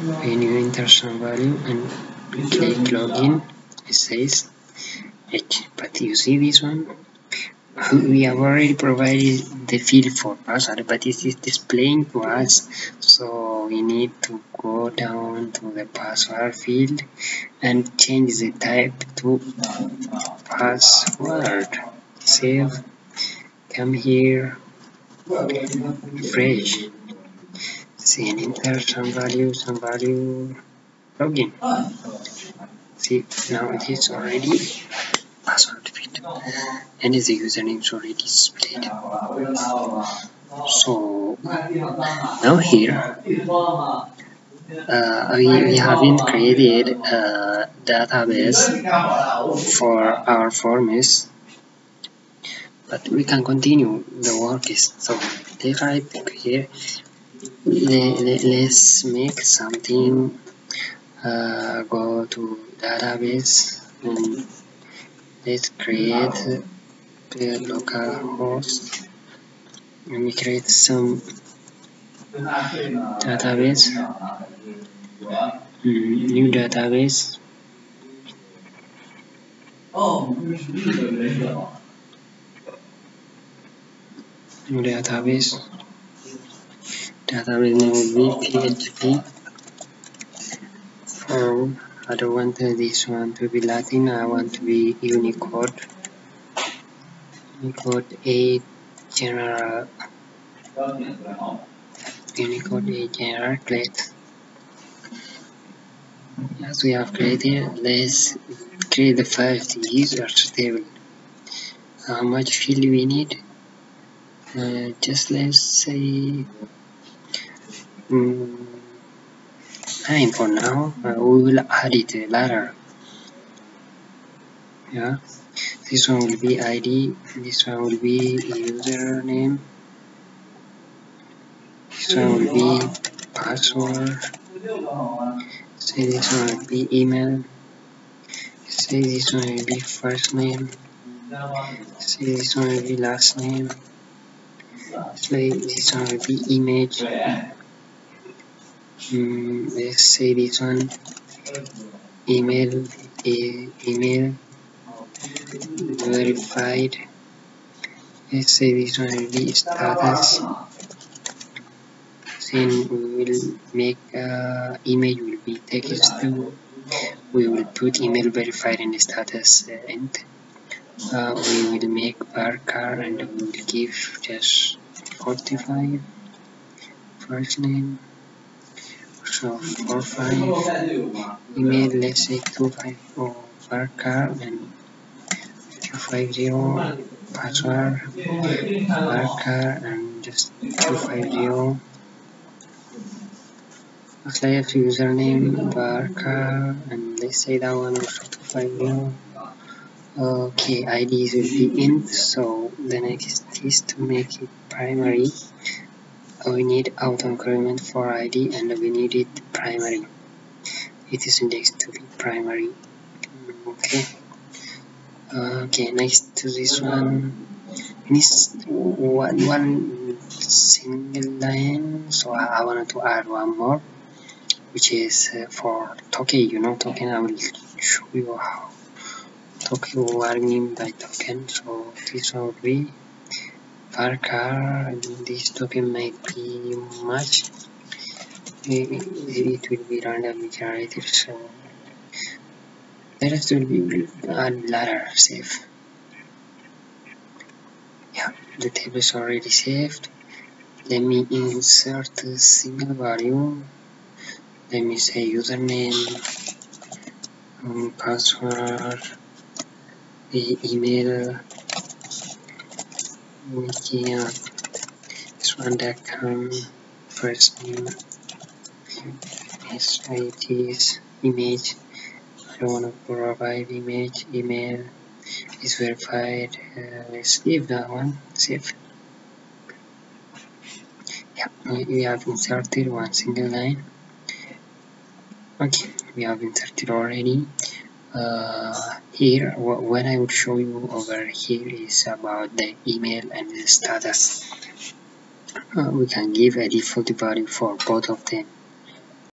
When you enter some value and click login, it says H. But you see this one? We have already provided the field for password, but it is displaying to us, so we need to go down to the password field and change the type to password. Save, come here, refresh, see and enter some value, login. See, now it is already password field and the username is already displayed. So now here we haven't created a database for our forms, but we can continue the work. So let's right here, let's make something. Go to database and let's create the local host. Let me create some database, new database. New database. Database name will be PHP Form. I don't want this one to be Latin. I want to be Unicode. Unicode 8 general. Unicode 8 general. Create. As we have created, let's create the first users table. How much field we need? Just let's say 9 for now. We will add it later. Yeah, this one will be ID. This one will be username. This one will be password. Say this one will be email. Say this one will be first name. Say this one will be last name. Say this one will be image. Let's say this one email verified. Let's say this one will be status. Then we will make image will be text too. We will put email verified in the status end. We will make varchar and we will give just 45 first name. So 45 email, let's say 254 varchar and 250 password varchar and just 250 slash username varchar and let's say that one also 250. Okay, IDs will be int, so the next is to make it primary. We need auto increment for ID and we need it primary. It is indexed to be primary. Okay. Okay, next to this one, we need one single line. So I wanted to add one more, which is for token. You know token. I will show you how token, what I mean by token. So this one will be varchar, and this token might be much. It will be randomly generated. So the rest will be later save. Yeah, the table is already saved. Let me insert a single value. Let me say username, password, the email, this1.com, first name, SITs, image. I don't want to provide image, email is verified. Let's leave that one, save. Yeah, we have inserted one single line. Okay, we have inserted already. Here, what I would show you over here is about the email and the status. We can give a default value for both of them.